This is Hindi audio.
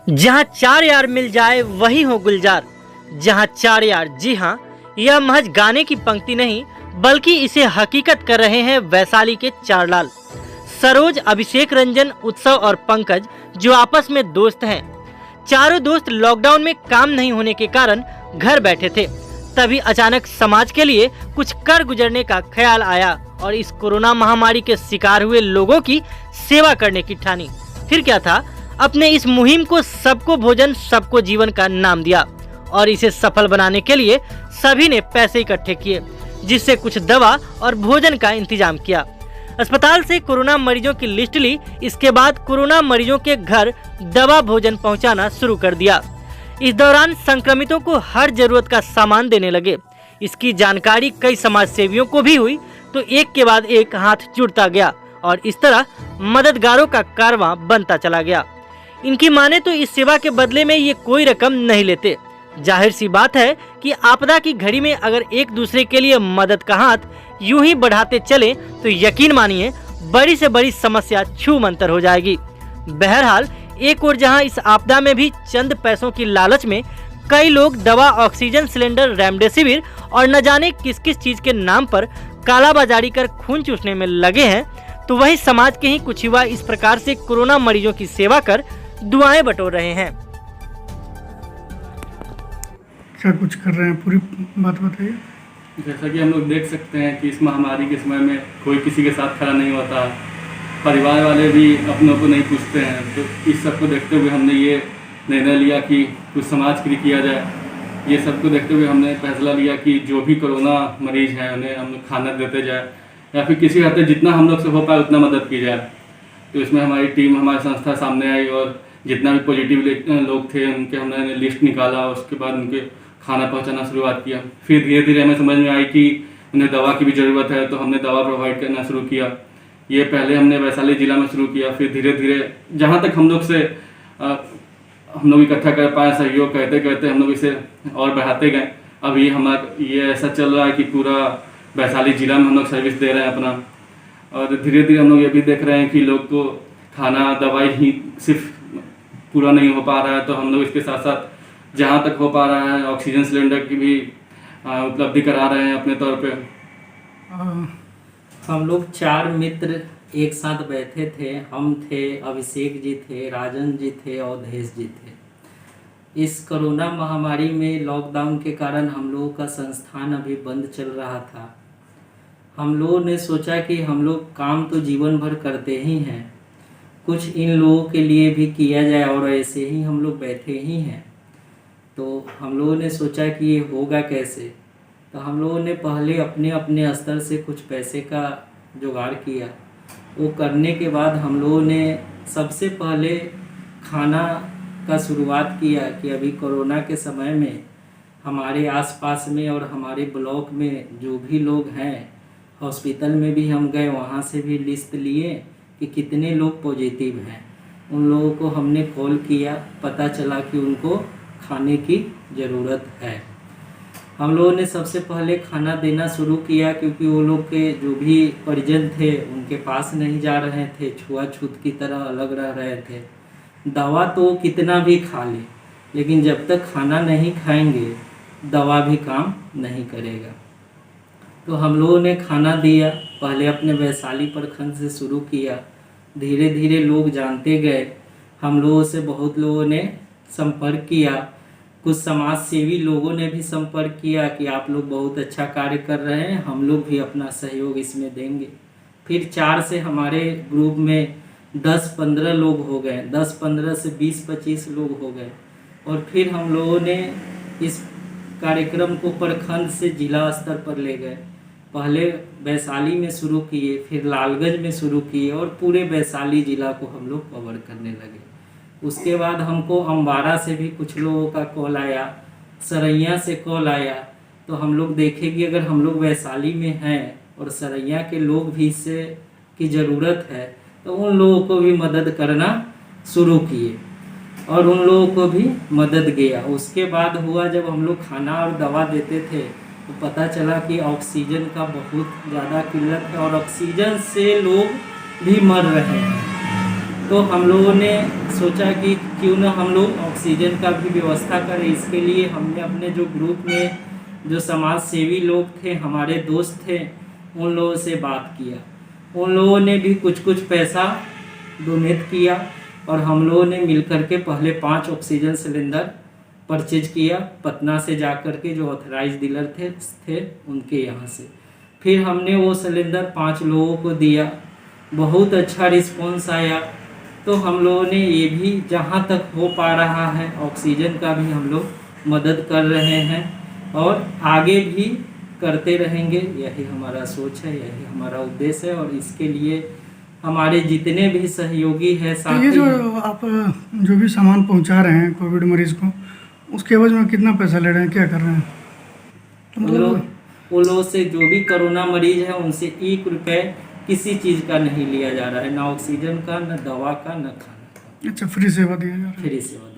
जहाँ चार यार मिल जाए वही हो गुलजार। जहाँ चार यार, जी हाँ, यह महज गाने की पंक्ति नहीं बल्कि इसे हकीकत कर रहे हैं वैशाली के चार लाल सरोज, अभिषेक रंजन, उत्सव और पंकज, जो आपस में दोस्त हैं। चारों दोस्त लॉकडाउन में काम नहीं होने के कारण घर बैठे थे। तभी अचानक समाज के लिए कुछ कर गुजरने का ख्याल आया और इस कोरोना महामारी के शिकार हुए लोगों की सेवा करने की ठानी। फिर क्या था, अपने इस मुहिम को सबको भोजन सबको जीवन का नाम दिया और इसे सफल बनाने के लिए सभी ने पैसे इकट्ठे किए, जिससे कुछ दवा और भोजन का इंतजाम किया। अस्पताल से कोरोना मरीजों की लिस्ट ली। इसके बाद कोरोना मरीजों के घर दवा भोजन पहुंचाना शुरू कर दिया। इस दौरान संक्रमितों को हर जरूरत का सामान देने लगे। इसकी जानकारी कई समाज सेवियों को भी हुई तो एक के बाद एक हाथ जुड़ता गया और इस तरह मददगारों का कारवां बनता चला गया। इनकी माने तो इस सेवा के बदले में ये कोई रकम नहीं लेते। जाहिर सी बात है कि आपदा की घड़ी में अगर एक दूसरे के लिए मदद का हाथ यूं ही बढ़ाते चले तो यकीन मानिए बड़ी से बड़ी समस्या छूमंतर हो जाएगी। बहरहाल, एक और जहां इस आपदा में भी चंद पैसों की लालच में कई लोग दवा, ऑक्सीजन सिलेंडर, रेमडेसिविर और न जाने किस किस चीज के नाम पर कालाबाजारी कर खून चूसने में लगे हैं, तो वहीं समाज के ही कुछ युवा इस प्रकार से कोरोना मरीजों की सेवा कर दुआएं बटोर रहे हैं। क्या कुछ कर रहे हैं, पूरी बात बताइए। जैसा कि हम लोग देख सकते हैं कि इस महामारी के समय में कोई किसी के साथ खड़ा नहीं होता, परिवार वाले भी अपनों को नहीं पूछते हैं। तो इस सब को देखते हुए हमने ये निर्णय लिया कि कुछ समाज के लिए किया जाए। ये सब को देखते हुए हमने फैसला लिया कि जो भी कोरोना मरीज हैं उन्हें हम लोग खाना देते जाए या फिर किसी हद तक जितना हम लोग से हो पाए उतना मदद की जाए। तो इसमें हमारी टीम, हमारी संस्था सामने आई और जितना भी पॉजिटिव लोग थे उनके हमने लिस्ट निकाला। उसके बाद उनके खाना पहुंचाना शुरुआत किया। फिर धीरे धीरे हमें समझ में आई कि उन्हें दवा की भी ज़रूरत है, तो हमने दवा प्रोवाइड करना शुरू किया। ये पहले हमने वैशाली ज़िला में शुरू किया, फिर धीरे धीरे जहाँ तक हम लोग से हम लोग इकट्ठा कर पाए सहयोग कहते कहते हम लोग इसे और बढ़ाते गए। अभी हमारा ये ऐसा चल रहा है कि पूरा वैशाली ज़िला में हम लोग सर्विस दे रहे हैं अपना। और धीरे धीरे हम लोग ये भी देख रहे हैं कि लोग को खाना, दवाई ही सिर्फ पूरा नहीं हो पा रहा है, तो हम लोग इसके साथ साथ जहाँ तक हो पा रहा है ऑक्सीजन सिलेंडर की भी उपलब्धि करा रहे हैं अपने तौर पे। हम लोग चार मित्र एक साथ बैठे थे। हम थे, अभिषेक जी थे, राजन जी थे और अवधेश जी थे। इस कोरोना महामारी में लॉकडाउन के कारण हम लोगों का संस्थान अभी बंद चल रहा था। हम लोगों ने सोचा कि हम लोग काम तो जीवन भर करते ही हैं, कुछ इन लोगों के लिए भी किया जाए और ऐसे ही हम लोग बैठे ही हैं। तो हम लोगों ने सोचा कि ये होगा कैसे। तो हम लोगों ने पहले अपने अपने स्तर से कुछ पैसे का जुगाड़ किया। वो करने के बाद हम लोगों ने सबसे पहले खाना का शुरुआत किया कि अभी कोरोना के समय में हमारे आसपास में और हमारे ब्लॉक में जो भी लोग हैं, हॉस्पिटल में भी हम गए, वहाँ से भी लिस्ट लिए कि कितने लोग पॉजिटिव हैं। उन लोगों को हमने कॉल किया, पता चला कि उनको खाने की ज़रूरत है। हम लोगों ने सबसे पहले खाना देना शुरू किया क्योंकि वो लोग के जो भी परिजन थे उनके पास नहीं जा रहे थे, छुआछूत की तरह अलग रह रहे थे। दवा तो कितना भी खा ले, लेकिन जब तक खाना नहीं खाएंगे दवा भी काम नहीं करेगा। तो हम लोगों ने खाना दिया, पहले अपने वैशाली प्रखंड से शुरू किया। धीरे धीरे लोग जानते गए, हम लोगों से बहुत लोगों ने संपर्क किया। कुछ समाज सेवी लोगों ने भी संपर्क किया कि आप लोग बहुत अच्छा कार्य कर रहे हैं, हम लोग भी अपना सहयोग इसमें देंगे। फिर 4 से हमारे ग्रुप में 10-15 लोग हो गए, 10-15 से 20-25 लोग हो गए। और फिर हम लोगों ने इस कार्यक्रम को प्रखंड से जिला स्तर पर ले गए। पहले वैशाली में शुरू किए, फिर लालगंज में शुरू किए और पूरे वैशाली जिला को हम लोग कवर करने लगे। उसके बाद हमको अम्बारा से भी कुछ लोगों का कॉल आया, सरैया से कॉल आया। तो हम लोग देखे कि अगर हम लोग वैशाली में हैं और सरैया के लोग भी इससे की ज़रूरत है, तो उन लोगों को भी मदद करना शुरू किए और उन लोगों को भी मदद गया। उसके बाद हुआ जब हम लोग खाना और दवा देते थे तो पता चला कि ऑक्सीजन का बहुत ज़्यादा किल्लत है और ऑक्सीजन से लोग भी मर रहे हैं। तो हम लोगों ने सोचा कि क्यों ना हम लोग ऑक्सीजन का भी व्यवस्था करें। इसके लिए हमने अपने जो ग्रुप में जो समाज सेवी लोग थे, हमारे दोस्त थे, उन लोगों से बात किया। उन लोगों ने भी कुछ पैसा डोनेट किया और हम लोगों ने मिलकर के पहले 5 ऑक्सीजन सिलेंडर परचेज किया पटना से जाकर के, जो ऑथराइज डीलर थे उनके यहाँ से। फिर हमने वो सिलेंडर 5 लोगों को दिया, बहुत अच्छा रिस्पॉन्स आया। तो हम लोगों ने ये भी जहाँ तक हो पा रहा है ऑक्सीजन का भी हम लोग मदद कर रहे हैं और आगे भी करते रहेंगे। यही हमारा सोच है, यही हमारा उद्देश्य है। और इसके लिए हमारे जितने भी सहयोगी हैं तो साथी ये जो हैं, आप जो भी सामान पहुंचा रहे हैं कोविड मरीज को, उसके एवज में कितना पैसा ले रहे हैं, क्या कर रहे हैं? तो वो लोग से जो भी कोरोना मरीज है उनसे 1 रुपये किसी चीज़ का नहीं लिया जा रहा है, ना ऑक्सीजन का, ना दवा का, ना खाना का। अच्छा, फ्री सेवा दिया जा रहा है। फ्री सेवा।